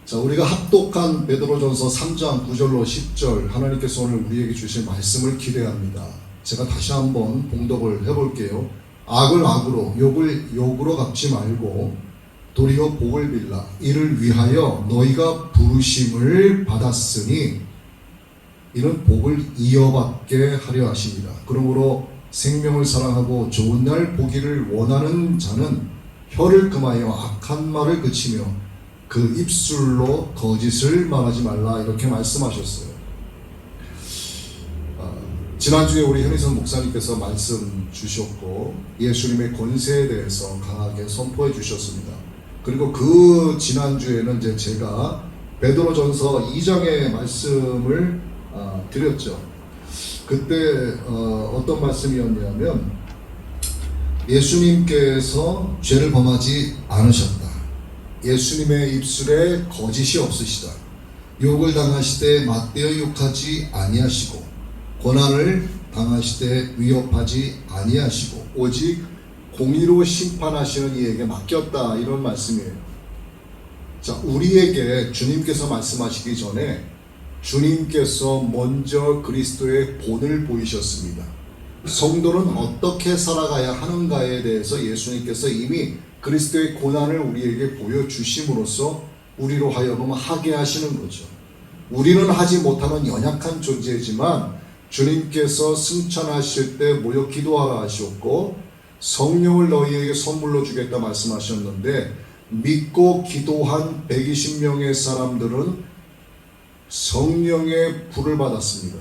자, 우리가 합독한 베드로전서 3장 9절로 10절 하나님께서 오늘 우리에게 주실 말씀을 기대합니다. 제가 다시 한번 봉독을 해볼게요. 악을 악으로 욕을 욕으로 갚지 말고 도리어 복을 빌라. 이를 위하여 너희가 부르심을 받았으니 이는 복을 이어받게 하려 하십니다. 그러므로 생명을 사랑하고 좋은 날 보기를 원하는 자는 혀를 금하여 악한 말을 그치며 그 입술로 거짓을 말하지 말라. 이렇게 말씀하셨어요. 지난주에 우리 현희선 목사님께서 말씀 주셨고 예수님의 권세에 대해서 강하게 선포해 주셨습니다. 그리고 그 지난주에는 이제 제가 베드로전서 2장의 말씀을 드렸죠. 그때 어떤 말씀이었냐면 예수님께서 죄를 범하지 않으셨다. 예수님의 입술에 거짓이 없으시다. 욕을 당하시되 맞대어 욕하지 아니하시고 고난을 당하시되 위협하지 아니하시고 오직 공의로 심판하시는 이에게 맡겼다. 이런 말씀이에요. 자, 우리에게 주님께서 말씀하시기 전에 주님께서 먼저 그리스도의 본을 보이셨습니다. 성도는 어떻게 살아가야 하는가에 대해서 예수님께서 이미 그리스도의 고난을 우리에게 보여주심으로써 우리로 하여금 하게 하시는 거죠. 우리는 하지 못하는 연약한 존재지만 주님께서 승천하실 때 모여 기도하라 하셨고 성령을 너희에게 선물로 주겠다 말씀하셨는데 믿고 기도한 120명의 사람들은 성령의 불을 받았습니다.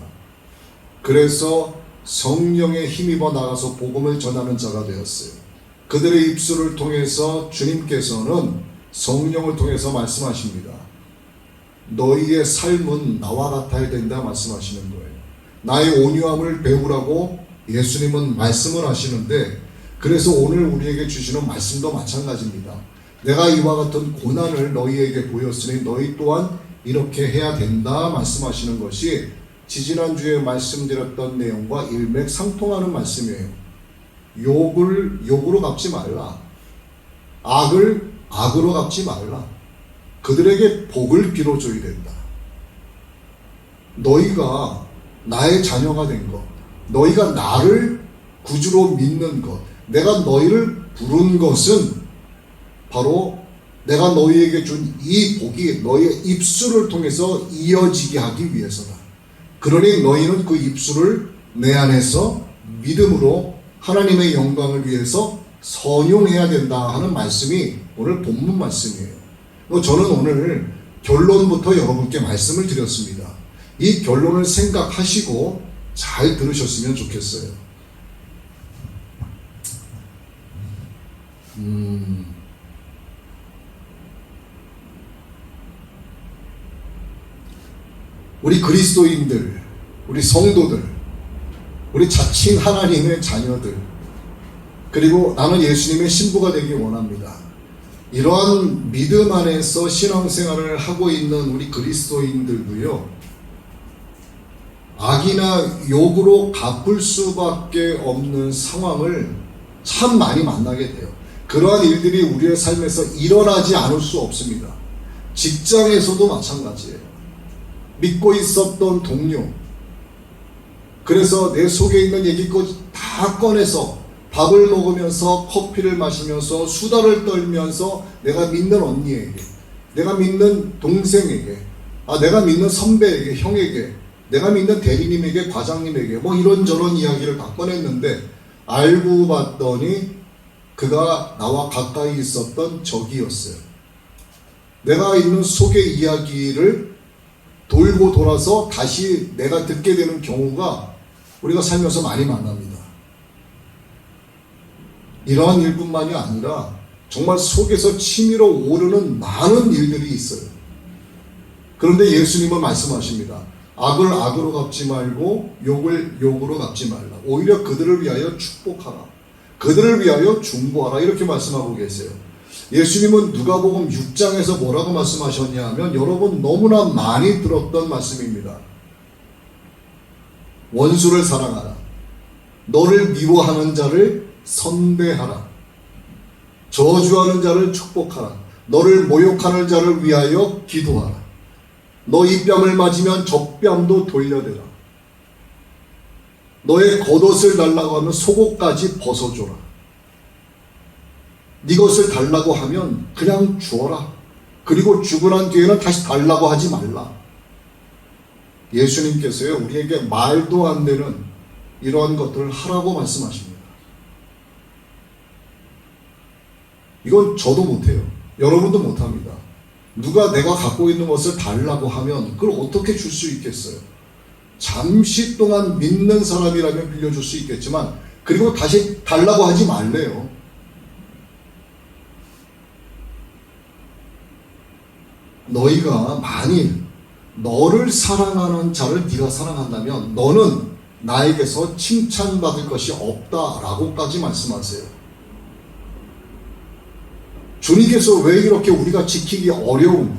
그래서 성령에 힘입어 나가서 복음을 전하는 자가 되었어요. 그들의 입술을 통해서 주님께서는 성령을 통해서 말씀하십니다. 너희의 삶은 나와 같아야 된다 말씀하시는 거예요. 나의 온유함을 배우라고 예수님은 말씀을 하시는데 그래서 오늘 우리에게 주시는 말씀도 마찬가지입니다. 내가 이와 같은 고난을 너희에게 보였으니 너희 또한 이렇게 해야 된다 말씀하시는 것이 지지난주에 말씀드렸던 내용과 일맥상통하는 말씀이에요. 욕을 욕으로 갚지 말라. 악을 악으로 갚지 말라. 그들에게 복을 빌어줘야 된다. 너희가 나의 자녀가 된 것, 너희가 나를 구주로 믿는 것, 내가 너희를 부른 것은 바로 내가 너희에게 준 이 복이 너희의 입술을 통해서 이어지게 하기 위해서다. 그러니 너희는 그 입술을 내 안에서 믿음으로 하나님의 영광을 위해서 선용해야 된다 하는 말씀이 오늘 본문 말씀이에요. 저는 오늘 결론부터 여러분께 말씀을 드렸습니다. 이 결론을 생각하시고 잘 들으셨으면 좋겠어요. 우리 그리스도인들, 우리 성도들, 우리 자칭 하나님의 자녀들, 그리고 나는 예수님의 신부가 되기 원합니다. 이러한 믿음 안에서 신앙생활을 하고 있는 우리 그리스도인들도요, 악이나 욕으로 갚을 수밖에 없는 상황을 참 많이 만나게 돼요. 그러한 일들이 우리의 삶에서 일어나지 않을 수 없습니다. 직장에서도 마찬가지예요. 믿고 있었던 동료, 그래서 내 속에 있는 얘기껏 다 꺼내서 밥을 먹으면서 커피를 마시면서 수다를 떨면서 내가 믿는 언니에게, 내가 믿는 동생에게, 내가 믿는 선배에게, 형에게, 내가 믿는 대리님에게, 과장님에게 뭐 이런저런 이야기를 다 꺼냈는데 알고 봤더니 그가 나와 가까이 있었던 적이었어요. 내가 있는 속의 이야기를 돌고 돌아서 다시 내가 듣게 되는 경우가 우리가 살면서 많이 만납니다. 이러한 일뿐만이 아니라 정말 속에서 치밀어 오르는 많은 일들이 있어요. 그런데 예수님은 말씀하십니다. 악을 악으로 갚지 말고 욕을 욕으로 갚지 말라. 오히려 그들을 위하여 축복하라. 그들을 위하여 중보하라. 이렇게 말씀하고 계세요. 예수님은 누가복음 6장에서 뭐라고 말씀하셨냐 하면 여러분 너무나 많이 들었던 말씀입니다. 원수를 사랑하라. 너를 미워하는 자를 선대하라. 저주하는 자를 축복하라. 너를 모욕하는 자를 위하여 기도하라. 너 이 뺨을 맞으면 저 뺨도 돌려대라. 너의 겉옷을 달라고 하면 속옷까지 벗어줘라. 네 것을 달라고 하면 그냥 주어라. 그리고 주고 난 뒤에는 다시 달라고 하지 말라. 예수님께서요, 우리에게 말도 안 되는 이러한 것들을 하라고 말씀하십니다. 이건 저도 못해요. 여러분도 못합니다. 누가 내가 갖고 있는 것을 달라고 하면 그걸 어떻게 줄 수 있겠어요? 잠시 동안 믿는 사람이라면 빌려줄 수 있겠지만 그리고 다시 달라고 하지 말래요. 너희가 만일 너를 사랑하는 자를 네가 사랑한다면 너는 나에게서 칭찬받을 것이 없다라고까지 말씀하세요. 주님께서 왜 이렇게 우리가 지키기 어려운,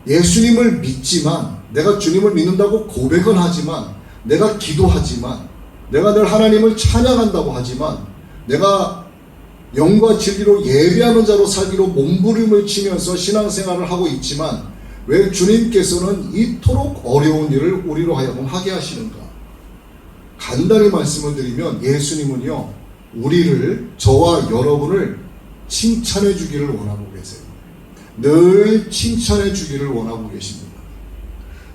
예수님을 믿지만, 내가 주님을 믿는다고 고백은 하지만, 내가 기도하지만, 내가 늘 하나님을 찬양한다고 하지만, 내가 영과 진리로 예배하는 자로 살기로 몸부림을 치면서 신앙생활을 하고 있지만 왜 주님께서는 이토록 어려운 일을 우리로 하여금 하게 하시는가? 간단히 말씀을 드리면 예수님은요, 우리를, 저와 여러분을 칭찬해 주기를 원하고 계세요. 늘 칭찬해 주기를 원하고 계십니다.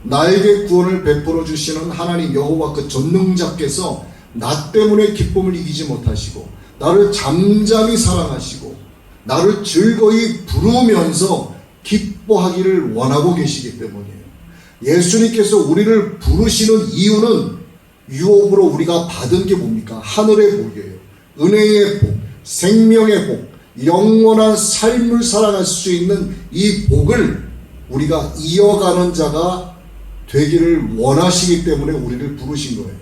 나에게 구원을 베풀어 주시는 하나님 여호와 그 전능자께서 나 때문에 기쁨을 이기지 못하시고 나를 잠잠히 사랑하시고 나를 즐거이 부르면서 기뻐하기를 원하고 계시기 때문이에요. 예수님께서 우리를 부르시는 이유는 유업으로 우리가 받은 게 뭡니까? 하늘의 복이에요. 은혜의 복, 생명의 복, 영원한 삶을 살아갈 수 있는 이 복을 우리가 이어가는 자가 되기를 원하시기 때문에 우리를 부르신 거예요.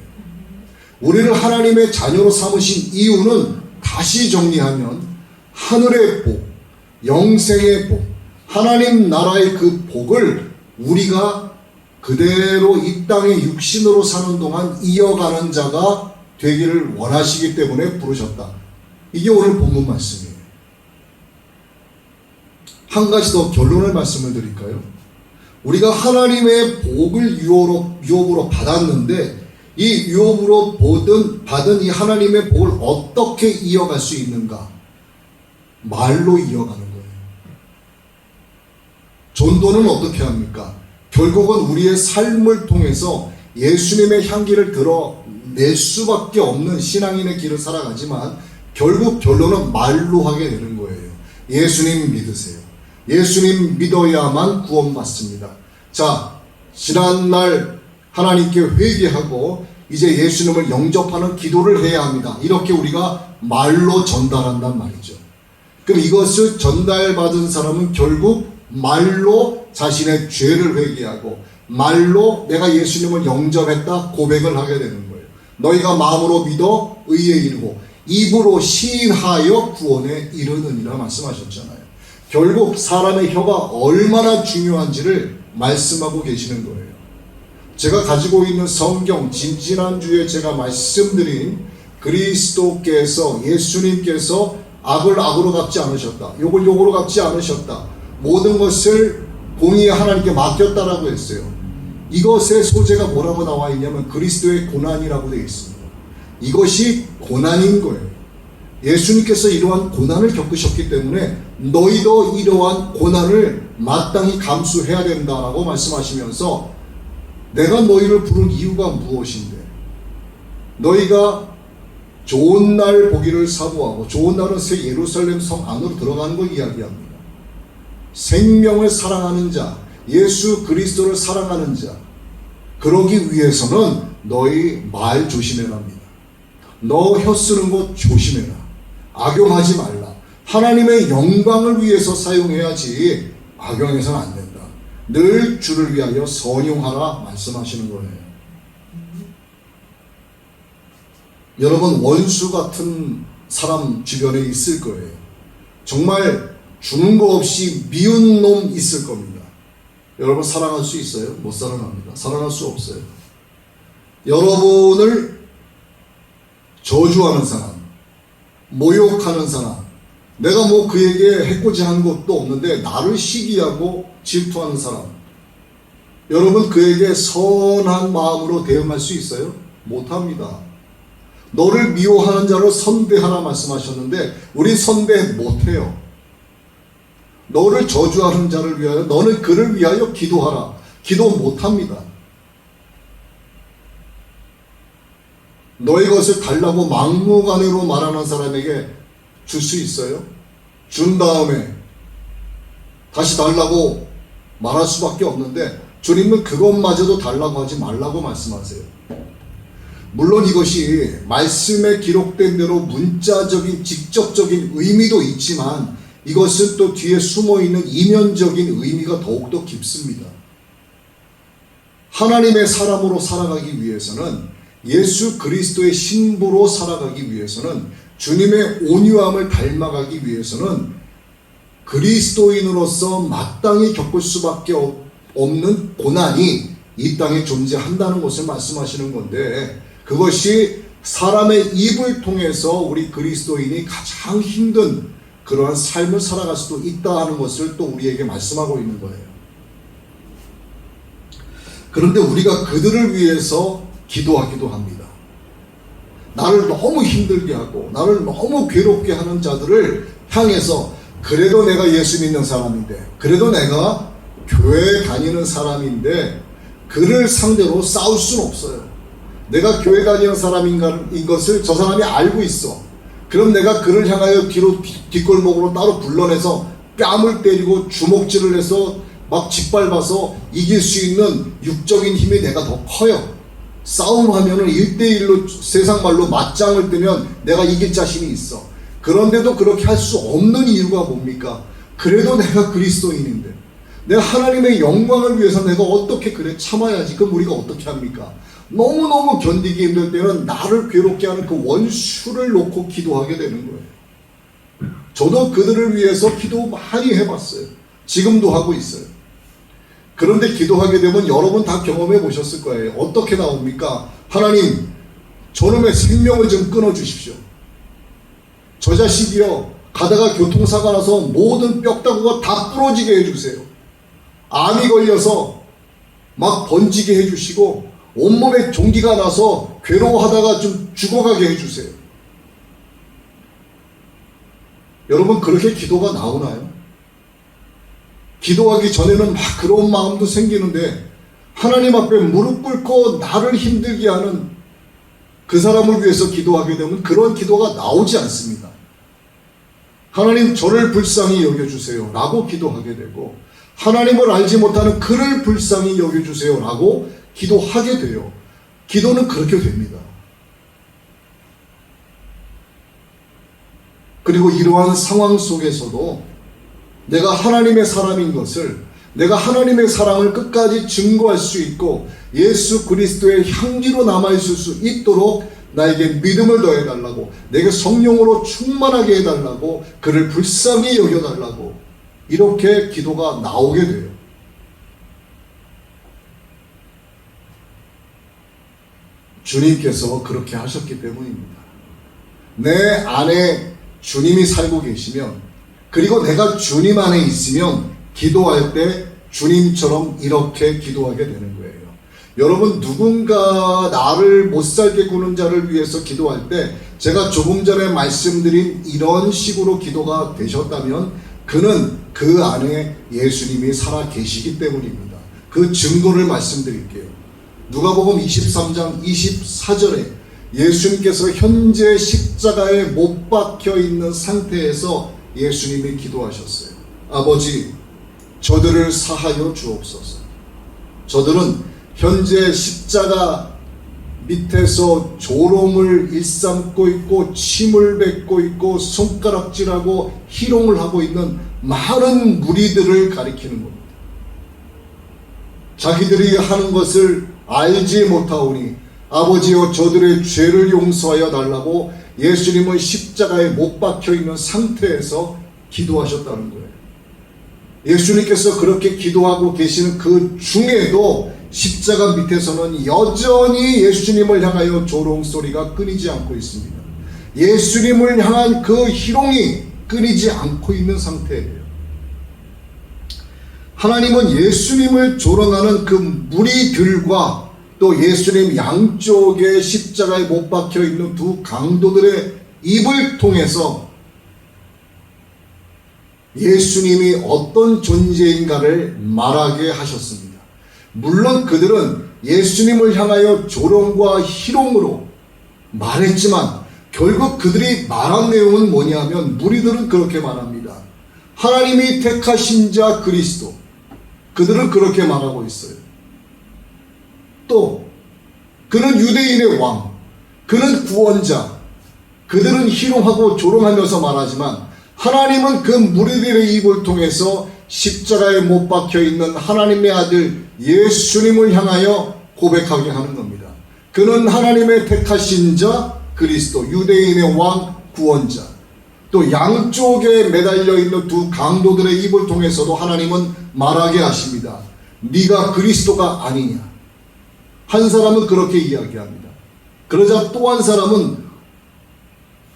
우리를 하나님의 자녀로 삼으신 이유는 다시 정리하면 하늘의 복, 영생의 복, 하나님 나라의 그 복을 우리가 그대로 이 땅에 육신으로 사는 동안 이어가는 자가 되기를 원하시기 때문에 부르셨다. 이게 오늘 본문 말씀이에요. 한 가지 더 결론을 말씀을 드릴까요? 우리가 하나님의 복을 유업으로 받았는데 이 유업으로 받은 이 하나님의 복을 어떻게 이어갈 수 있는가? 말로 이어가는 거예요. 전도는 어떻게 합니까? 결국은 우리의 삶을 통해서 예수님의 향기를 드러낼 수밖에 없는 신앙인의 길을 살아가지만 결국 결론은 말로 하게 되는 거예요. 예수님 믿으세요. 예수님 믿어야만 구원받습니다. 자, 지난날 하나님께 회개하고 이제 예수님을 영접하는 기도를 해야 합니다. 이렇게 우리가 말로 전달한단 말이죠. 그럼 이것을 전달받은 사람은 결국 말로 자신의 죄를 회개하고 말로 내가 예수님을 영접했다 고백을 하게 되는 거예요. 너희가 마음으로 믿어 의에 이르고 입으로 시인하여 구원에 이르느니라 말씀하셨잖아요. 결국 사람의 혀가 얼마나 중요한지를 말씀하고 계시는 거예요. 제가 가지고 있는 성경, 지난주에 제가 말씀드린 그리스도께서, 예수님께서 악을 악으로 갚지 않으셨다. 욕을 욕으로 갚지 않으셨다. 모든 것을 공의의 하나님께 맡겼다라고 했어요. 이것의 소재가 뭐라고 나와 있냐면 그리스도의 고난이라고 되어 있습니다. 이것이 고난인 거예요. 예수님께서 이러한 고난을 겪으셨기 때문에 너희도 이러한 고난을 마땅히 감수해야 된다라고 말씀하시면서 내가 너희를 부른 이유가 무엇인데 너희가 좋은 날 보기를 사모하고, 좋은 날은 새 예루살렘 성 안으로 들어가는 걸 이야기합니다. 생명을 사랑하는 자, 예수 그리스도를 사랑하는 자, 그러기 위해서는 너희 말 조심해라 합니다. 너 혀 쓰는 것 조심해라. 악용하지 말라. 하나님의 영광을 위해서 사용해야지 악용해서는 안 된다. 늘 주를 위하여 선용하라 말씀하시는 거예요. 여러분, 원수 같은 사람 주변에 있을 거예요. 정말 주는 거 없이 미운 놈 있을 겁니다. 여러분 사랑할 수 있어요? 못 사랑합니다. 사랑할 수 없어요. 여러분을 저주하는 사람, 모욕하는 사람, 내가 뭐 그에게 해코지한 것도 없는데 나를 시기하고 질투하는 사람, 여러분 그에게 선한 마음으로 대응할 수 있어요? 못합니다. 너를 미워하는 자로 선대하라 말씀하셨는데 우리 선대 못해요. 너를 저주하는 자를 위하여 너는 그를 위하여 기도하라. 기도 못합니다. 너의 것을 달라고 막무가내로 말하는 사람에게 줄 수 있어요? 준 다음에 다시 달라고 말할 수밖에 없는데 주님은 그것마저도 달라고 하지 말라고 말씀하세요. 물론 이것이 말씀에 기록된 대로 문자적인 직접적인 의미도 있지만 이것은 또 뒤에 숨어있는 이면적인 의미가 더욱더 깊습니다. 하나님의 사람으로 살아가기 위해서는, 예수 그리스도의 신부로 살아가기 위해서는, 주님의 온유함을 닮아가기 위해서는 그리스도인으로서 마땅히 겪을 수밖에 없는 고난이 이 땅에 존재한다는 것을 말씀하시는 건데, 그것이 사람의 입을 통해서 우리 그리스도인이 가장 힘든 그러한 삶을 살아갈 수도 있다 하는 것을 또 우리에게 말씀하고 있는 거예요. 그런데 우리가 그들을 위해서 기도하기도 합니다. 나를 너무 힘들게 하고 나를 너무 괴롭게 하는 자들을 향해서, 그래도 내가 예수 믿는 사람인데, 그래도 내가 교회 다니는 사람인데 그를 상대로 싸울 수는 없어요. 내가 교회 다니는 사람인 것을 저 사람이 알고 있어. 그럼 내가 그를 향하여 뒤로 뒷골목으로 따로 불러내서 뺨을 때리고 주먹질을 해서 막 짓밟아서 이길 수 있는 육적인 힘이 내가 더 커요. 싸움하면은 1대1로 세상 말로 맞짱을 뜨면 내가 이길 자신이 있어. 그런데도 그렇게 할 수 없는 이유가 뭡니까? 그래도 내가 그리스도인인데, 내가 하나님의 영광을 위해서 내가 어떻게 그래 참아야지. 그럼 우리가 어떻게 합니까? 너무너무 견디기 힘들 때는 나를 괴롭게 하는 그 원수를 놓고 기도하게 되는 거예요. 저도 그들을 위해서 기도 많이 해봤어요. 지금도 하고 있어요. 그런데 기도하게 되면 여러분 다 경험해 보셨을 거예요. 어떻게 나옵니까? 하나님, 저놈의 생명을 좀 끊어주십시오. 저 자식이요, 가다가 교통사가 나서 모든 뼈다구가 다 부러지게 해주세요. 암이 걸려서 막 번지게 해주시고 온몸에 종기가 나서 괴로워하다가 좀 죽어가게 해주세요. 여러분, 그렇게 기도가 나오나요? 기도하기 전에는 막 그런 마음도 생기는데 하나님 앞에 무릎 꿇고 나를 힘들게 하는 그 사람을 위해서 기도하게 되면 그런 기도가 나오지 않습니다. 하나님, 저를 불쌍히 여겨주세요 라고 기도하게 되고, 하나님을 알지 못하는 그를 불쌍히 여겨주세요 라고 기도하게 돼요. 기도는 그렇게 됩니다. 그리고 이러한 상황 속에서도 내가 하나님의 사람인 것을, 내가 하나님의 사랑을 끝까지 증거할 수 있고 예수 그리스도의 향기로 남아있을 수 있도록 나에게 믿음을 더해달라고, 내게 성령으로 충만하게 해달라고, 그를 불쌍히 여겨달라고, 이렇게 기도가 나오게 돼요. 주님께서 그렇게 하셨기 때문입니다. 내 안에 주님이 살고 계시면, 그리고 내가 주님 안에 있으면 기도할 때 주님처럼 이렇게 기도하게 되는 거예요. 여러분, 누군가 나를 못살게 구는 자를 위해서 기도할 때 제가 조금 전에 말씀드린 이런 식으로 기도가 되셨다면 그는 그 안에 예수님이 살아 계시기 때문입니다. 그 증거를 말씀드릴게요. 누가복음 23장 24절에 예수님께서 현재 십자가에 못 박혀 있는 상태에서 예수님이 기도하셨어요. 아버지, 저들을 사하여 주옵소서. 저들은 현재 십자가 밑에서 조롱을 일삼고 있고 침을 뱉고 있고 손가락질하고 희롱을 하고 있는 많은 무리들을 가리키는 겁니다. 자기들이 하는 것을 알지 못하오니 아버지여 저들의 죄를 용서하여 달라고 예수님은 십자가에 못 박혀 있는 상태에서 기도하셨다는 거예요. 예수님께서 그렇게 기도하고 계시는 그 중에도 십자가 밑에서는 여전히 예수님을 향하여 조롱 소리가 끊이지 않고 있습니다. 예수님을 향한 그 희롱이 끊이지 않고 있는 상태예요. 하나님은 예수님을 조롱하는 그 무리들과 또 예수님 양쪽에 십자가에 못 박혀 있는 두 강도들의 입을 통해서 예수님이 어떤 존재인가를 말하게 하셨습니다. 물론 그들은 예수님을 향하여 조롱과 희롱으로 말했지만 결국 그들이 말한 내용은 뭐냐면, 무리들은 그렇게 말합니다. 하나님이 택하신 자 그리스도. 그들은 그렇게 말하고 있어요. 또 그는 유대인의 왕, 그는 구원자. 그들은 희롱하고 조롱하면서 말하지만 하나님은 그 무리들의 입을 통해서 십자가에 못 박혀 있는 하나님의 아들 예수님을 향하여 고백하게 하는 겁니다. 그는 하나님의 택하신 자 그리스도, 유대인의 왕, 구원자. 또 양쪽에 매달려 있는 두 강도들의 입을 통해서도 하나님은 말하게 하십니다. 네가 그리스도가 아니냐. 한 사람은 그렇게 이야기합니다. 그러자 또 한 사람은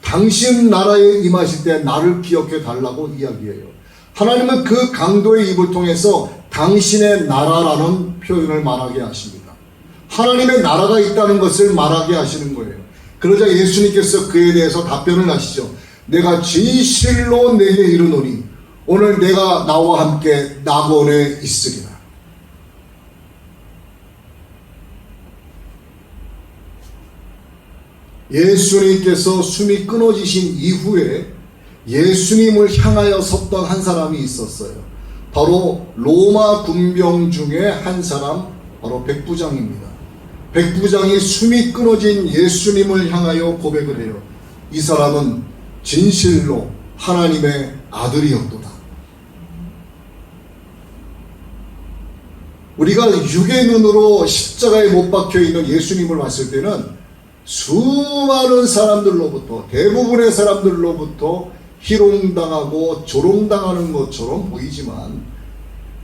당신 나라에 임하실 때 나를 기억해 달라고 이야기해요. 하나님은 그 강도의 입을 통해서 당신의 나라라는 표현을 말하게 하십니다. 하나님의 나라가 있다는 것을 말하게 하시는 거예요. 그러자 예수님께서 그에 대해서 답변을 하시죠. 내가 진실로 내게 이르노니 오늘 내가 나와 함께 낙원에 있으리라. 예수님께서 숨이 끊어지신 이후에 예수님을 향하여 섰던 한 사람이 있었어요. 바로 로마 군병 중에 한 사람, 바로 백부장입니다. 백부장이 숨이 끊어진 예수님을 향하여 고백을 해요. 이 사람은 진실로 하나님의 아들이었도다. 우리가 육의 눈으로 십자가에 못 박혀 있는 예수님을 봤을 때는 수많은 사람들로부터, 대부분의 사람들로부터 희롱당하고 조롱당하는 것처럼 보이지만,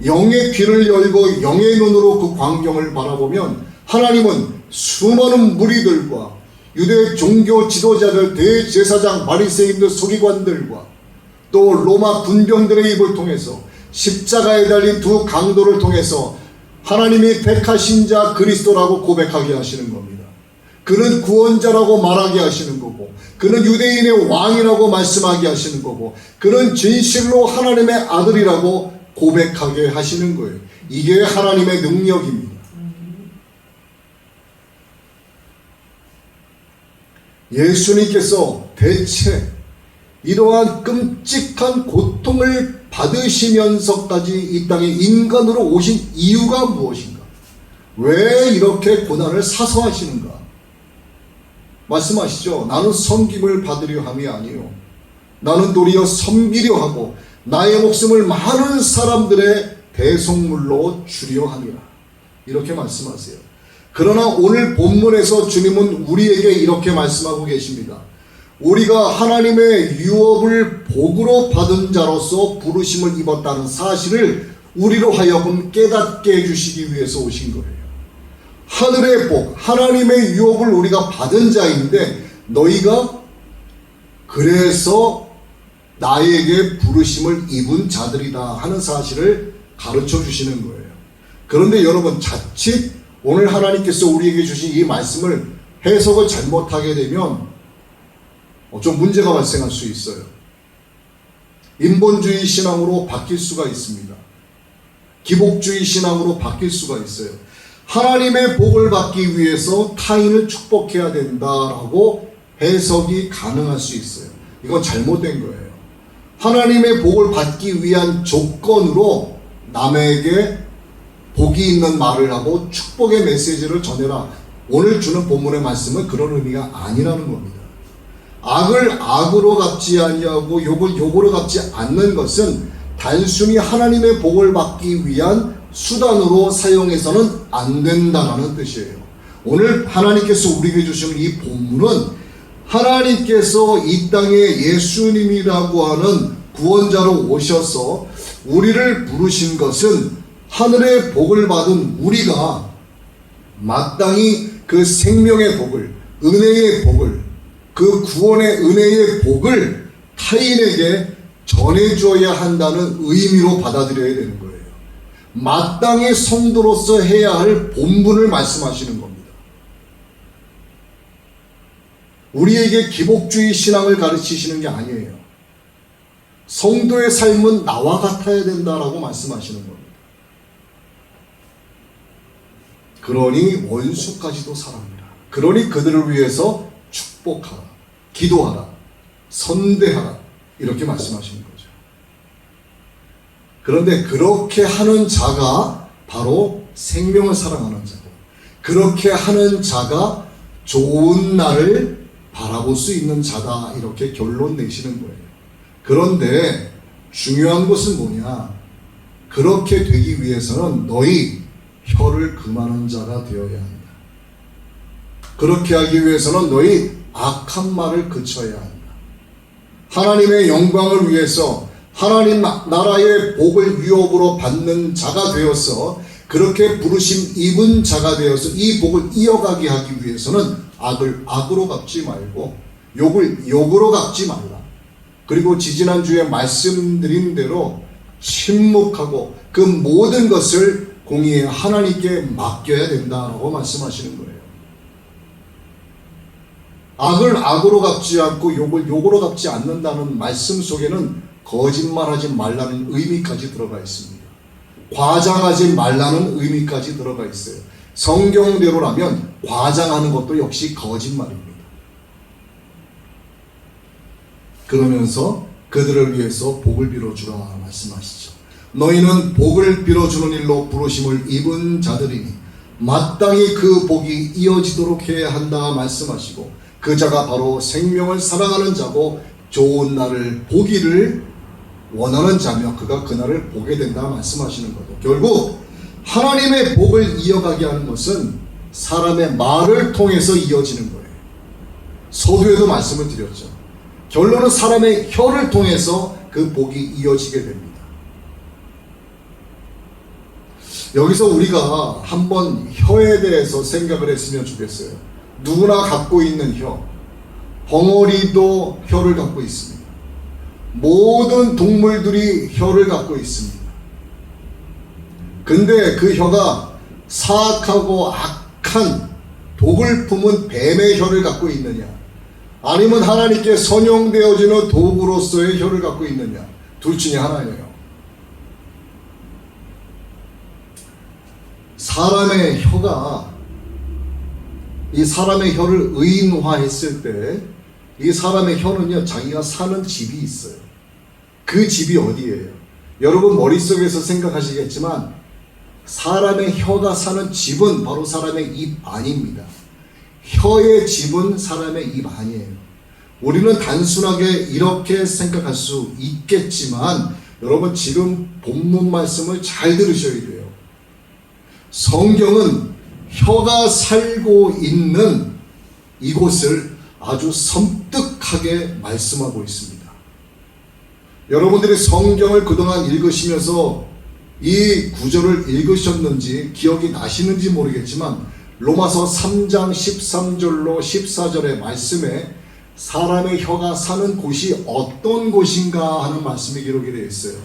영의 귀를 열고 영의 눈으로 그 광경을 바라보면 하나님은 수많은 무리들과 유대 종교 지도자들, 대제사장, 바리새인들, 서기관들과 또 로마 군병들의 입을 통해서 십자가에 달린 두 강도를 통해서 하나님이 택하신 자 그리스도라고 고백하게 하시는 겁니다. 그는 구원자라고 말하게 하시는 거고, 그는 유대인의 왕이라고 말씀하게 하시는 거고, 그는 진실로 하나님의 아들이라고 고백하게 하시는 거예요. 이게 하나님의 능력입니다. 예수님께서 대체 이러한 끔찍한 고통을 받으시면서까지 이 땅에 인간으로 오신 이유가 무엇인가? 왜 이렇게 고난을 사서하시는가? 말씀하시죠. 나는 섬김을 받으려 함이 아니요, 나는 도리어 섬기려 하고 나의 목숨을 많은 사람들의 대속물로 주려 함이라. 이렇게 말씀하세요. 그러나 오늘 본문에서 주님은 우리에게 이렇게 말씀하고 계십니다. 우리가 하나님의 유업을 복으로 받은 자로서 부르심을 입었다는 사실을 우리로 하여금 깨닫게 해주시기 위해서 오신 거예요. 하늘의 복, 하나님의 유업을 우리가 받은 자인데 너희가 그래서 나에게 부르심을 입은 자들이다 하는 사실을 가르쳐 주시는 거예요. 그런데 여러분, 자칫 오늘 하나님께서 우리에게 주신 이 말씀을 해석을 잘못하게 되면 좀 문제가 발생할 수 있어요. 인본주의 신앙으로 바뀔 수가 있습니다. 기복주의 신앙으로 바뀔 수가 있어요. 하나님의 복을 받기 위해서 타인을 축복해야 된다라고 해석이 가능할 수 있어요. 이건 잘못된 거예요. 하나님의 복을 받기 위한 조건으로 남에게 복이 있는 말을 하고 축복의 메시지를 전해라. 오늘 주는 본문의 말씀은 그런 의미가 아니라는 겁니다. 악을 악으로 갚지 아니하고 욕을 욕으로 갚지 않는 것은 단순히 하나님의 복을 받기 위한 수단으로 사용해서는 안 된다는 뜻이에요. 오늘 하나님께서 우리에게 주시는 이 본문은 하나님께서 이 땅에 예수님이라고 하는 구원자로 오셔서 우리를 부르신 것은 하늘의 복을 받은 우리가 마땅히 그 생명의 복을, 은혜의 복을, 그 구원의 은혜의 복을 타인에게 전해줘야 한다는 의미로 받아들여야 되는 거예요. 마땅히 성도로서 해야 할 본분을 말씀하시는 겁니다. 우리에게 기복주의 신앙을 가르치시는 게 아니에요. 성도의 삶은 나와 같아야 된다라고 말씀하시는 겁니다. 그러니 원수까지도 사랑하라. 그러니 그들을 위해서 축복하라, 기도하라, 선대하라, 이렇게 말씀하시는 거죠. 그런데 그렇게 하는 자가 바로 생명을 사랑하는 자고, 그렇게 하는 자가 좋은 날을 바라볼 수 있는 자다, 이렇게 결론 내시는 거예요. 그런데 중요한 것은 뭐냐? 그렇게 되기 위해서는 너희 혀를 금하는 자가 되어야 한다. 그렇게 하기 위해서는 너희 악한 말을 그쳐야 한다. 하나님의 영광을 위해서 하나님 나라의 복을 유업으로 받는 자가 되어서, 그렇게 부르심 입은 자가 되어서 이 복을 이어가게 하기 위해서는 악을 악으로 갚지 말고 욕을 욕으로 갚지 말라. 그리고 지지난주에 말씀드린 대로 침묵하고 그 모든 것을 공의의 하나님께 맡겨야 된다라고 말씀하시는 거예요. 악을 악으로 갚지 않고 욕을 욕으로 갚지 않는다는 말씀 속에는 거짓말하지 말라는 의미까지 들어가 있습니다. 과장하지 말라는 의미까지 들어가 있어요. 성경대로라면 과장하는 것도 역시 거짓말입니다. 그러면서 그들을 위해서 복을 빌어주라 말씀하시죠. 너희는 복을 빌어주는 일로 부르심을 입은 자들이니 마땅히 그 복이 이어지도록 해야 한다 말씀하시고, 그 자가 바로 생명을 사랑하는 자고 좋은 날을 보기를 원하는 자며 그가 그날을 보게 된다 말씀하시는 거죠. 결국 하나님의 복을 이어가게 하는 것은 사람의 말을 통해서 이어지는 거예요. 서두에도 말씀을 드렸죠. 결론은 사람의 혀를 통해서 그 복이 이어지게 됩니다. 여기서 우리가 한번 혀에 대해서 생각을 했으면 좋겠어요. 누구나 갖고 있는 혀, 벙어리도 혀를 갖고 있습니다. 모든 동물들이 혀를 갖고 있습니다. 근데 그 혀가 사악하고 악한 독을 품은 뱀의 혀를 갖고 있느냐, 아니면 하나님께 선용되어지는 도구로서의 혀를 갖고 있느냐, 둘 중에 하나예요. 사람의 혀가, 이 사람의 혀를 의인화했을 때 이 사람의 혀는요, 자기가 사는 집이 있어요. 그 집이 어디예요? 여러분 머릿속에서 생각하시겠지만 사람의 혀가 사는 집은 바로 사람의 입 안입니다. 혀의 집은 사람의 입 안이에요. 우리는 단순하게 이렇게 생각할 수 있겠지만 여러분 지금 본문 말씀을 잘 들으셔야 돼요. 성경은 혀가 살고 있는 이곳을 아주 섬뜩하게 말씀하고 있습니다. 여러분들이 성경을 그동안 읽으시면서 이 구절을 읽으셨는지 기억이 나시는지 모르겠지만 로마서 3장 13절로 14절의 말씀에 사람의 혀가 사는 곳이 어떤 곳인가 하는 말씀이 기록이 되어 있어요.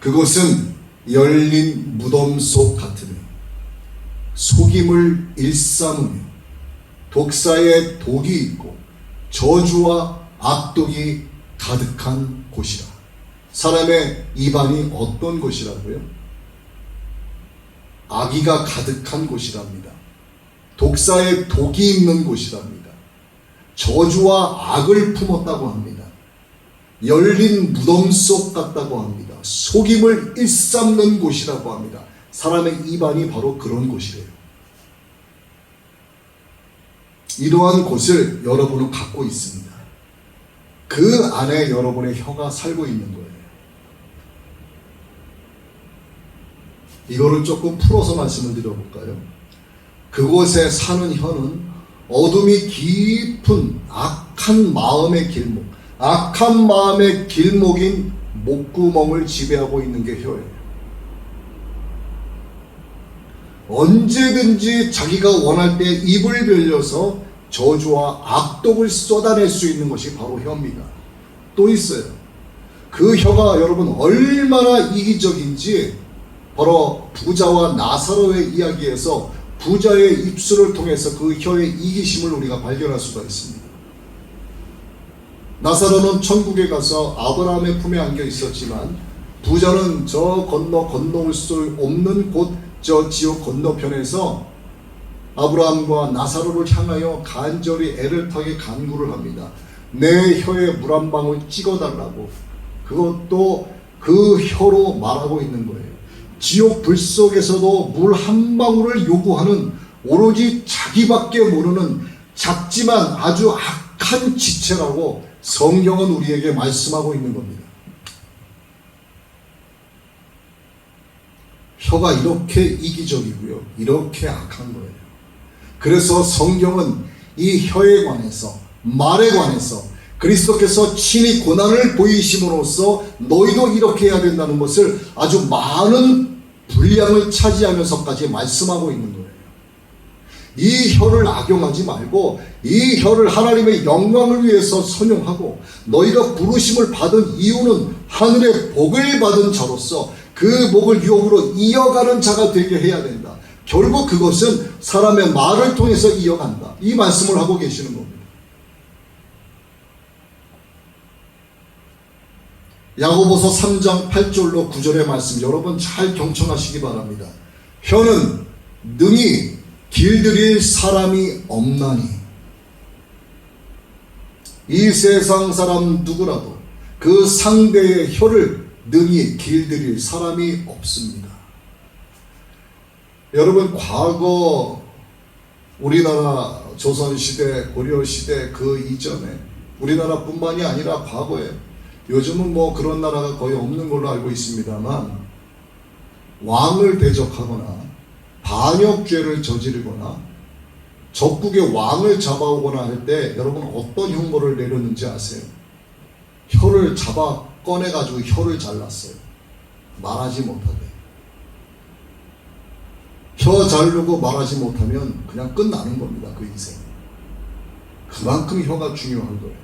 그곳은 열린 무덤 속 같으며 속임을 일삼으며 독사의 독이 있고 저주와 악독이 가득한 곳이라. 사람의 입안이 어떤 곳이라고요? 악의가 가득한 곳이랍니다. 독사의 독이 있는 곳이랍니다. 저주와 악을 품었다고 합니다. 열린 무덤 속 같다고 합니다. 속임을 일삼는 곳이라고 합니다. 사람의 입안이 바로 그런 곳이래요. 이러한 곳을 여러분은 갖고 있습니다. 그 안에 여러분의 혀가 살고 있는 거예요. 이거를 조금 풀어서 말씀을 드려볼까요? 그곳에 사는 혀는 어둠이 깊은 악한 마음의 길목, 악한 마음의 길목인 목구멍을 지배하고 있는 게 혀예요. 언제든지 자기가 원할 때 입을 벌려서 저주와 악독을 쏟아낼 수 있는 것이 바로 혀입니다. 또 있어요. 그 혀가 여러분 얼마나 이기적인지 바로 부자와 나사로의 이야기에서 부자의 입술을 통해서 그 혀의 이기심을 우리가 발견할 수가 있습니다. 나사로는 천국에 가서 아브라함의 품에 안겨 있었지만 부자는 저 건너올 수 없는 곳 저 지옥 건너편에서 아브라함과 나사로를 향하여 간절히 애를 타게 간구를 합니다. 내 혀에 물 한 방울 찍어달라고. 그것도 그 혀로 말하고 있는 거예요. 지옥 불 속에서도 물 한 방울을 요구하는 오로지 자기밖에 모르는 작지만 아주 악한 지체라고 성경은 우리에게 말씀하고 있는 겁니다. 혀가 이렇게 이기적이고요. 이렇게 악한 거예요. 그래서 성경은 이 혀에 관해서, 말에 관해서 그리스도께서 친히 고난을 보이심으로써 너희도 이렇게 해야 된다는 것을 아주 많은 분량을 차지하면서까지 말씀하고 있는 거예요. 이 혀를 악용하지 말고 이 혀를 하나님의 영광을 위해서 선용하고 너희가 부르심을 받은 이유는 하늘의 복을 받은 자로서 그 복을 유업으로 이어가는 자가 되게 해야 된다. 결국 그것은 사람의 말을 통해서 이어간다. 이 말씀을 하고 계시는 겁니다. 야고보서 3장 8절로 9절의 말씀 여러분 잘 경청하시기 바랍니다. 혀는 능히 길들일 사람이 없나니 이 세상 사람 누구라도 그 상대의 혀를 능히 길들일 사람이 없습니다. 여러분 과거 우리나라 조선시대 고려시대 그 이전에 우리나라뿐만이 아니라 과거에 요즘은 뭐 그런 나라가 거의 없는 걸로 알고 있습니다만 왕을 대적하거나 반역죄를 저지르거나 적국의 왕을 잡아오거나 할 때 여러분 어떤 형벌을 내렸는지 아세요? 혀를 잡아 꺼내가지고 혀를 잘랐어요. 말하지 못하게. 혀 자르고 말하지 못하면 그냥 끝나는 겁니다. 그 인생. 그만큼 혀가 중요한 거예요.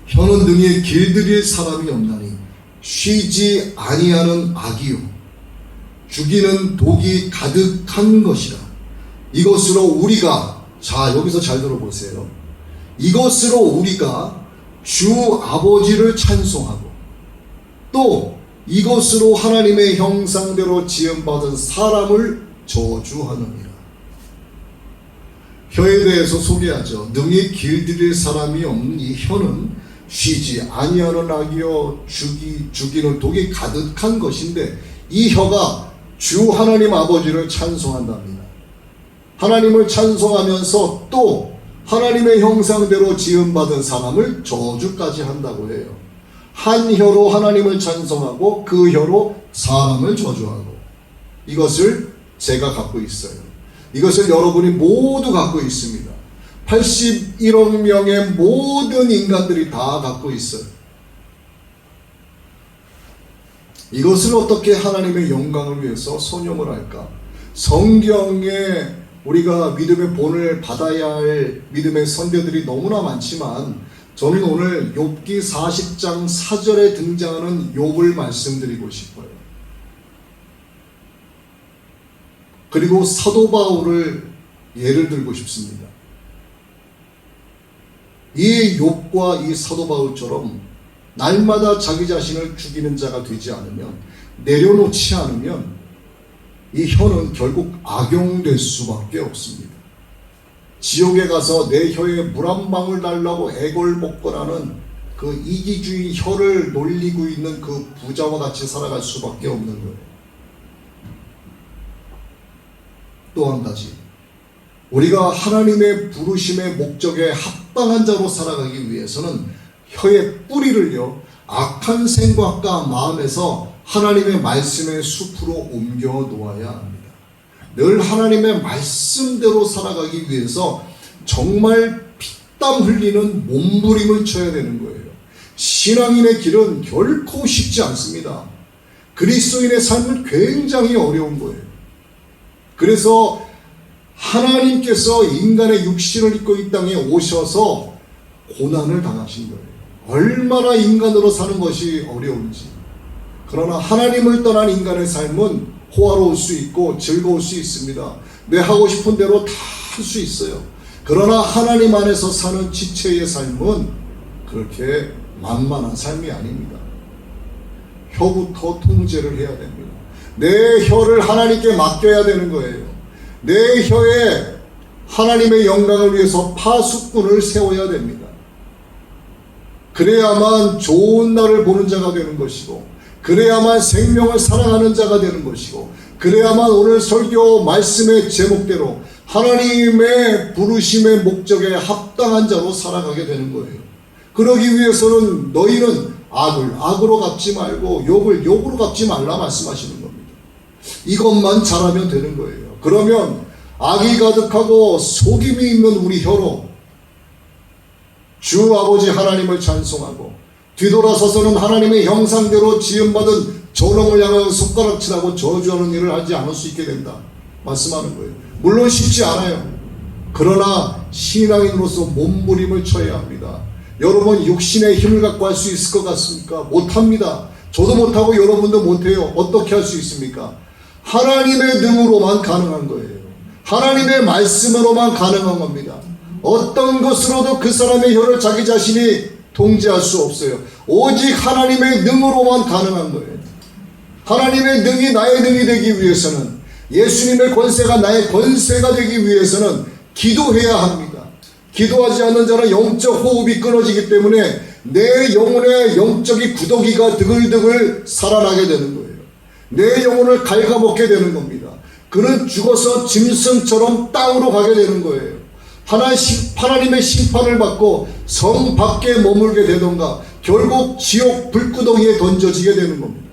혀는 능히 길들일 사람이 없나니 쉬지 아니하는 악이요 죽이는 독이 가득한 것이라. 이것으로 우리가, 자 여기서 잘 들어보세요. 이것으로 우리가 주 아버지를 찬송하고 또 이것으로 하나님의 형상대로 지음받은 사람을 저주하느니라. 혀에 대해서 소개하죠. 능히 길들일 사람이 없는 이 혀는 쉬지 아니하는 악이요 죽이는 독이 가득한 것인데 이 혀가 주 하나님 아버지를 찬송한답니다. 하나님을 찬송하면서 또 하나님의 형상대로 지음받은 사람을 저주까지 한다고 해요. 한 혀로 하나님을 찬송하고 그 혀로 사람을 저주하고. 이것을 제가 갖고 있어요. 이것을 여러분이 모두 갖고 있습니다. 81억 명의 모든 인간들이 다 갖고 있어요. 이것을 어떻게 하나님의 영광을 위해서 선용을 할까? 성경에 우리가 믿음의 본을 받아야 할 믿음의 선배들이 너무나 많지만 저는 오늘 욥기 40장 4절에 등장하는 욥을 말씀드리고 싶어요. 그리고 사도 바울을 예를 들고 싶습니다. 이 욥과 이 사도 바울처럼 날마다 자기 자신을 죽이는 자가 되지 않으면, 내려놓지 않으면 이 혀는 결국 악용될 수밖에 없습니다. 지옥에 가서 내 혀에 물 한 방울 달라고 애걸복걸하는 그 이기주의 혀를 놀리고 있는 그 부자와 같이 살아갈 수밖에 없는 거예요. 또 한 가지, 우리가 하나님의 부르심의 목적에 합당한 자로 살아가기 위해서는 혀의 뿌리를요, 악한 생각과 마음에서 하나님의 말씀의 숲으로 옮겨 놓아야 합니다. 늘 하나님의 말씀대로 살아가기 위해서 정말 피땀 흘리는 몸부림을 쳐야 되는 거예요. 신앙인의 길은 결코 쉽지 않습니다. 그리스도인의 삶은 굉장히 어려운 거예요. 그래서 하나님께서 인간의 육신을 입고 이 땅에 오셔서 고난을 당하신 거예요. 얼마나 인간으로 사는 것이 어려운지. 그러나 하나님을 떠난 인간의 삶은 호화로울 수 있고 즐거울 수 있습니다. 내 하고 싶은 대로 다 할 수 있어요. 그러나 하나님 안에서 사는 지체의 삶은 그렇게 만만한 삶이 아닙니다. 혀부터 통제를 해야 됩니다. 내 혀를 하나님께 맡겨야 되는 거예요. 내 혀에 하나님의 영광을 위해서 파수꾼을 세워야 됩니다. 그래야만 좋은 날을 보는 자가 되는 것이고, 그래야만 생명을 사랑하는 자가 되는 것이고, 그래야만 오늘 설교 말씀의 제목대로 하나님의 부르심의 목적에 합당한 자로 살아가게 되는 거예요. 그러기 위해서는 너희는 악을 악으로 갚지 말고 욕을 욕으로 갚지 말라 말씀하시는 겁니다. 이것만 잘하면 되는 거예요. 그러면 악이 가득하고 속임이 있는 우리 혀로 주 아버지 하나님을 찬송하고, 뒤돌아서서는 하나님의 형상대로 지음받은 저놈을 향하여 손가락질하고 저주하는 일을 하지 않을 수 있게 된다 말씀하는 거예요. 물론 쉽지 않아요. 그러나 신앙인으로서 몸부림을 쳐야 합니다. 여러분 육신의 힘을 갖고 할 수 있을 것 같습니까? 못합니다. 저도 못하고 여러분도 못해요. 어떻게 할 수 있습니까? 하나님의 능으로만 가능한 거예요. 하나님의 말씀으로만 가능한 겁니다. 어떤 것으로도 그 사람의 혀를 자기 자신이 통제할 수 없어요. 오직 하나님의 능으로만 가능한 거예요. 하나님의 능이 나의 능이 되기 위해서는, 예수님의 권세가 나의 권세가 되기 위해서는 기도해야 합니다. 기도하지 않는 자는 영적 호흡이 끊어지기 때문에 내 영혼의 영적인 구더기가 드글드글 살아나게 되는 거예요. 내 영혼을 갉아먹게 되는 겁니다. 그는 죽어서 짐승처럼 땅으로 가게 되는 거예요. 하나님의 심판을 받고 성 밖에 머물게 되던가 결국 지옥 불구덩이에 던져지게 되는 겁니다.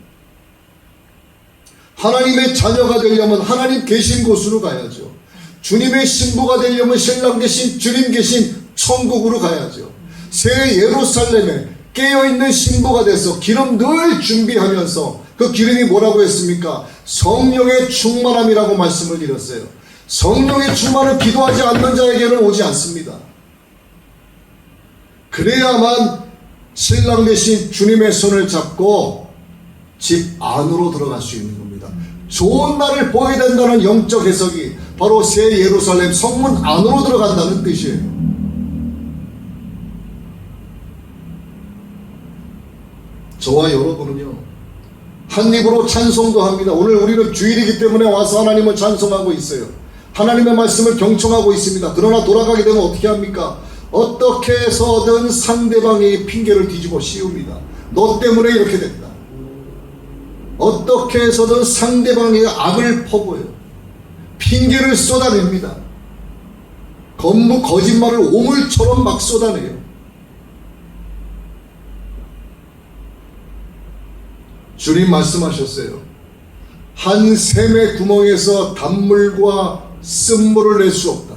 하나님의 자녀가 되려면 하나님 계신 곳으로 가야죠. 주님의 신부가 되려면 신랑 계신 주님 계신 천국으로 가야죠. 새 예루살렘에 깨어있는 신부가 돼서 기름 늘 준비하면서, 그 기름이 뭐라고 했습니까? 성령의 충만함이라고 말씀을 드렸어요. 성령의 충만은 기도하지 않는 자에게는 오지 않습니다. 그래야만 신랑 대신 주님의 손을 잡고 집 안으로 들어갈 수 있는 겁니다. 좋은 날을 보게 된다는 영적 해석이 바로 새 예루살렘 성문 안으로 들어간다는 뜻이에요. 저와 여러분은요, 한 입으로 찬송도 합니다. 오늘 우리는 주일이기 때문에 와서 하나님을 찬송하고 있어요. 하나님의 말씀을 경청하고 있습니다. 그러나 돌아가게 되면 어떻게 합니까? 어떻게 해서든 상대방의 핑계를 뒤집어 씌웁니다. 너 때문에 이렇게 됐다. 어떻게 해서든 상대방의 악을 퍼부어요. 핑계를 쏟아냅니다. 거짓말을 오물처럼 막 쏟아내요. 주님 말씀하셨어요. 한 샘의 구멍에서 단물과 쓴물을 낼 수 없다.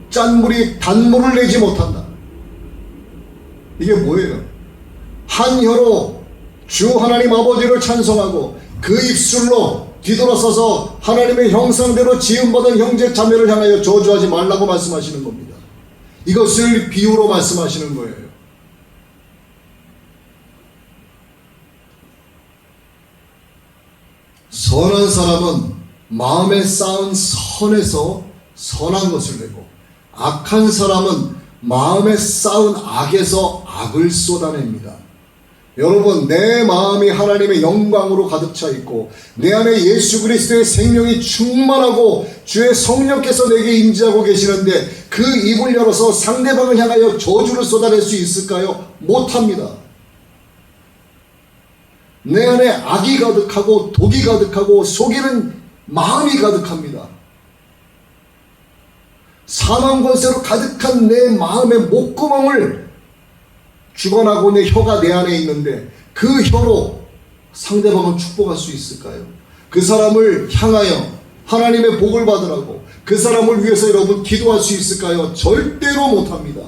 짠물이 단물을 내지 못한다. 이게 뭐예요? 한 혀로 주 하나님 아버지를 찬송하고 그 입술로 뒤돌아서서 하나님의 형상대로 지음받은 형제 자매를 향하여 저주하지 말라고 말씀하시는 겁니다. 이것을 비유로 말씀하시는 거예요. 선한 사람은 마음에 쌓은 선에서 선한 것을 내고, 악한 사람은 마음에 쌓은 악에서 악을 쏟아냅니다. 여러분, 내 마음이 하나님의 영광으로 가득 차 있고 내 안에 예수 그리스도의 생명이 충만하고 주의 성령께서 내게 임재하고 계시는데 그 입을 열어서 상대방을 향하여 저주를 쏟아낼 수 있을까요? 못합니다. 내 안에 악이 가득하고 독이 가득하고 속이는 마음이 가득합니다. 사망 권세로 가득한 내 마음의 목구멍을 주관하고 내 혀가 내 안에 있는데 그 혀로 상대방을 축복할 수 있을까요? 그 사람을 향하여 하나님의 복을 받으라고 그 사람을 위해서 여러분 기도할 수 있을까요? 절대로 못합니다.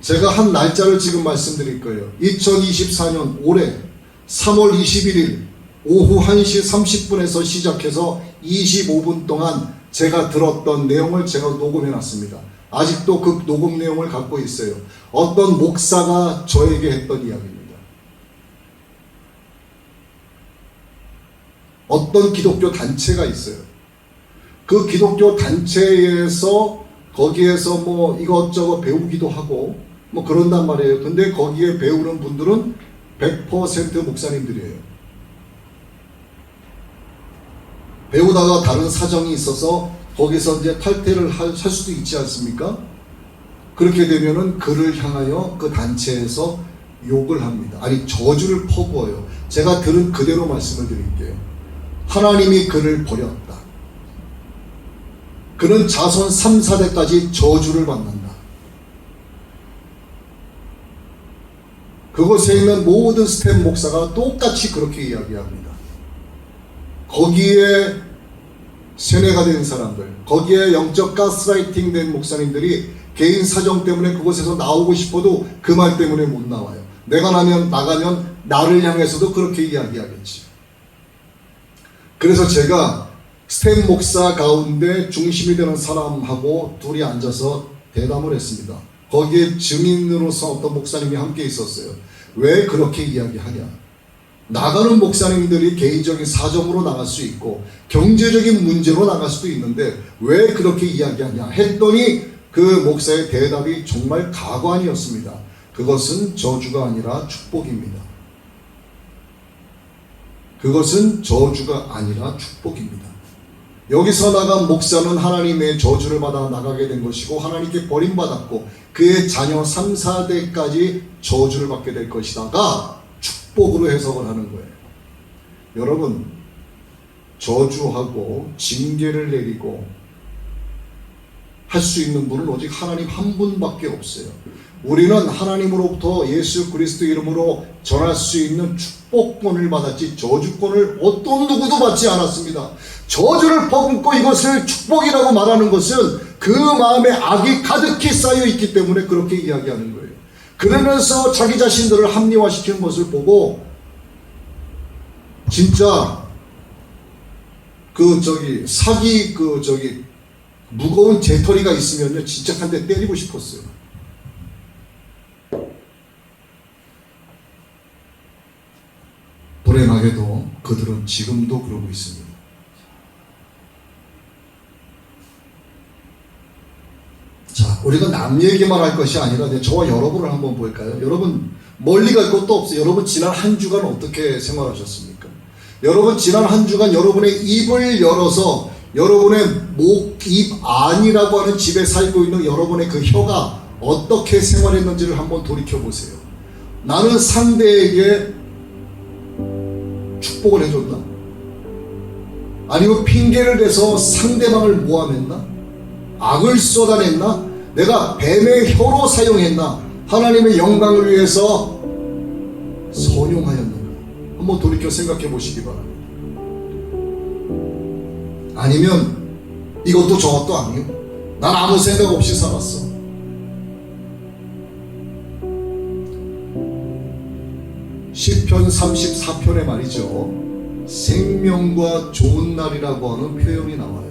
제가 한 날짜를 지금 말씀드릴 거예요. 2024년 올해 3월 21일 오후 1시 30분에서 시작해서 25분 동안 제가 들었던 내용을 제가 녹음해 놨습니다. 아직도 그 녹음 내용을 갖고 있어요. 어떤 목사가 저에게 했던 이야기입니다. 어떤 기독교 단체가 있어요. 그 기독교 단체에서 거기에서 뭐 이것저것 배우기도 하고 뭐 그런단 말이에요. 근데 거기에 배우는 분들은 100% 목사님들이에요. 배우다가 다른 사정이 있어서 거기서 이제 탈퇴를 할 수도 있지 않습니까? 그렇게 되면은 그를 향하여 그 단체에서 욕을 합니다. 아니, 저주를 퍼부어요. 제가 들은 그대로 말씀을 드릴게요. 하나님이 그를 버렸다. 그는 자손 3, 4대까지 저주를 받는다. 그곳에 있는 모든 스텝 목사가 똑같이 그렇게 이야기합니다. 거기에 세뇌가 된 사람들, 거기에 영적 가스라이팅 된 목사님들이 개인 사정 때문에 그곳에서 나오고 싶어도 그 말 때문에 못 나와요. 내가 나가면 나를 향해서도 그렇게 이야기하겠지. 그래서 제가 스텝 목사 가운데 중심이 되는 사람하고 둘이 앉아서 대담을 했습니다. 거기에 증인으로서 어떤 목사님이 함께 있었어요. 왜 그렇게 이야기하냐? 나가는 목사님들이 개인적인 사정으로 나갈 수 있고 경제적인 문제로 나갈 수도 있는데 왜 그렇게 이야기하냐 했더니 그 목사의 대답이 정말 가관이었습니다. 그것은 저주가 아니라 축복입니다. 그것은 저주가 아니라 축복입니다. 여기서 나간 목사는 하나님의 저주를 받아 나가게 된 것이고 하나님께 버림받았고 그의 자녀 3, 4대까지 저주를 받게 될 것이다가 축복으로 해석을 하는 거예요. 여러분, 저주하고 징계를 내리고 할 수 있는 분은 오직 하나님 한 분밖에 없어요. 우리는 하나님으로부터 예수 그리스도 이름으로 전할 수 있는 축복권을 받았지 저주권을 어떤 누구도 받지 않았습니다. 저주를 퍼붓고 이것을 축복이라고 말하는 것은 그 마음에 악이 가득히 쌓여 있기 때문에 그렇게 이야기하는 거예요. 그러면서 자기 자신들을 합리화시키는 것을 보고 진짜 사기 무거운 재터리가 있으면요 진짜 한 대 때리고 싶었어요. 불행하게도 그들은 지금도 그러고 있습니다. 자, 우리가 남 얘기만 할 것이 아니라 저와 여러분을 한번 볼까요? 여러분 멀리 갈 것도 없어요. 여러분 지난 한 주간 어떻게 생활하셨습니까? 여러분 지난 한 주간 여러분의 입을 열어서 여러분의 목, 입 안이라고 하는 집에 살고 있는 여러분의 그 혀가 어떻게 생활했는지를 한번 돌이켜보세요. 나는 상대에게 축복을 해줬나? 아니면 핑계를 대서 상대방을 모함했나? 악을 쏟아냈나? 내가 뱀의 혀로 사용했나? 하나님의 영광을 위해서 선용하였는가? 한번 돌이켜 생각해 보시기 바랍니다. 아니면 이것도 저것도 아니에요. 난 아무 생각 없이 살았어. 시편 34편에 말이죠. 생명과 좋은 날이라고 하는 표현이 나와요.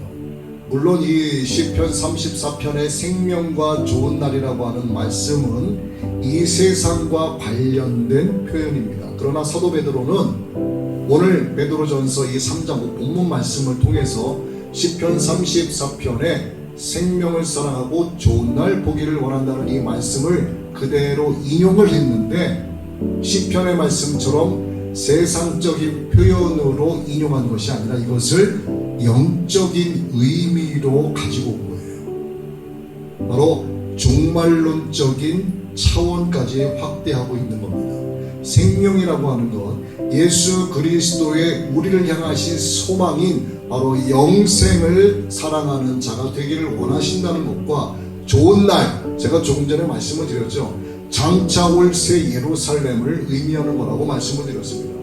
물론 이 시편 34편의 생명과 좋은 날이라고 하는 말씀은 이 세상과 관련된 표현입니다. 그러나 사도 베드로는 오늘 베드로전서 이 3장 본문 말씀을 통해서 시편 34편에 생명을 사랑하고 좋은 날 보기를 원한다는 이 말씀을 그대로 인용을 했는데 시편의 말씀처럼 세상적인 표현으로 인용한 것이 아니라 이것을 영적인 의미로 가지고 온 거예요. 바로 종말론적인 차원까지 확대하고 있는 겁니다. 생명이라고 하는 것, 예수 그리스도의 우리를 향하신 소망인 바로 영생을 사랑하는 자가 되기를 원하신다는 것과 좋은 날, 제가 조금 전에 말씀을 드렸죠. 장차 올 새 예루살렘을 의미하는 거라고 말씀을 드렸습니다.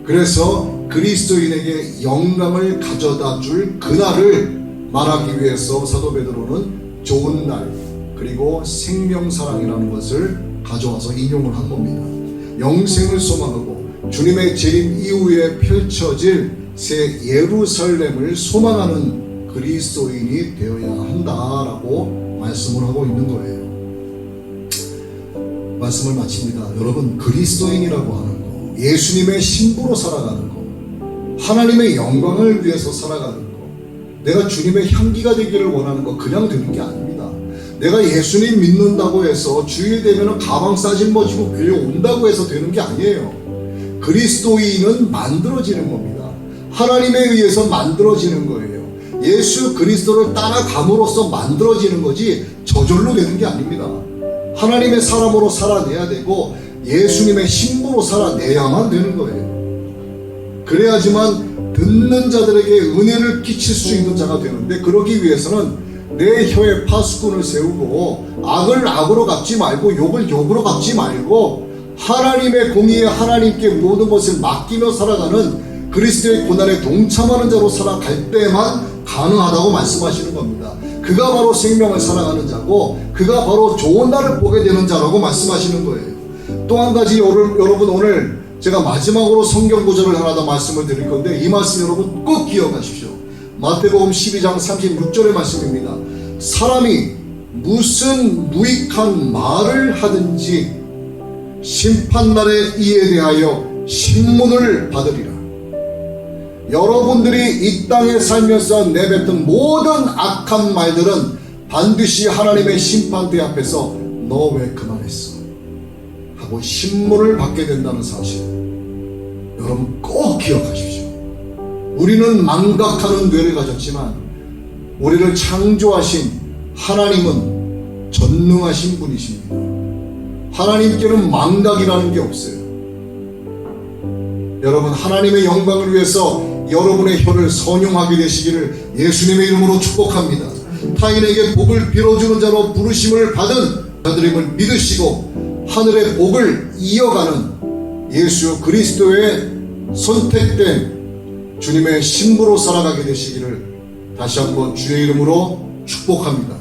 그래서 그리스도인에게 영광을 가져다 줄 그날을 말하기 위해서 사도 베드로는 좋은 날 그리고 생명사랑이라는 것을 가져와서 인용을 한 겁니다. 영생을 소망하고 주님의 재림 이후에 펼쳐질 새 예루살렘을 소망하는 그리스도인이 되어야 한다라고 말씀을 하고 있는 거예요. 말씀을 마칩니다. 여러분, 그리스도인이라고 하는 거, 예수님의 신부로 살아가는 거, 하나님의 영광을 위해서 살아가는 거, 내가 주님의 향기가 되기를 원하는 거 그냥 되는 게 아닙니다. 내가 예수님 믿는다고 해서 주일 되면 가방 싸진 멋지고 교회 온다고 해서 되는 게 아니에요. 그리스도인은 만들어지는 겁니다. 하나님에 의해서 만들어지는 거예요. 예수 그리스도를 따라감으로써 만들어지는 거지 저절로 되는 게 아닙니다. 하나님의 사람으로 살아내야 되고 예수님의 신부로 살아내야만 되는 거예요. 그래야지만 듣는 자들에게 은혜를 끼칠 수 있는 자가 되는데, 그러기 위해서는 내 혀에 파수꾼을 세우고 악을 악으로 갚지 말고 욕을 욕으로 갚지 말고 하나님의 공의에 하나님께 모든 것을 맡기며 살아가는 그리스도의 고난에 동참하는 자로 살아갈 때만 가능하다고 말씀하시는 겁니다. 그가 바로 생명을 살아가는 자고 그가 바로 좋은 날을 보게 되는 자라고 말씀하시는 거예요. 또 한 가지 여러분, 오늘 제가 마지막으로 성경 구절을 하나 더 말씀을 드릴 건데, 이 말씀 여러분 꼭 기억하십시오. 마태복음 12장 36절의 말씀입니다. 사람이 무슨 무익한 말을 하든지 심판날에 이에 대하여 신문을 받으리라. 여러분들이 이 땅에 살면서 내뱉은 모든 악한 말들은 반드시 하나님의 심판대 앞에서 너 왜 그만했어? 하고 신문을 받게 된다는 사실, 여러분 꼭 기억하십시오. 우리는 망각하는 뇌를 가졌지만 우리를 창조하신 하나님은 전능하신 분이십니다. 하나님께는 망각이라는 게 없어요. 여러분, 하나님의 영광을 위해서 여러분의 혀를 선용하게 되시기를 예수님의 이름으로 축복합니다. 타인에게 복을 빌어주는 자로 부르심을 받은 자들임을 믿으시고 하늘의 복을 이어가는 예수 그리스도의 선택된 주님의 신부로 살아가게 되시기를 다시 한번 주의 이름으로 축복합니다.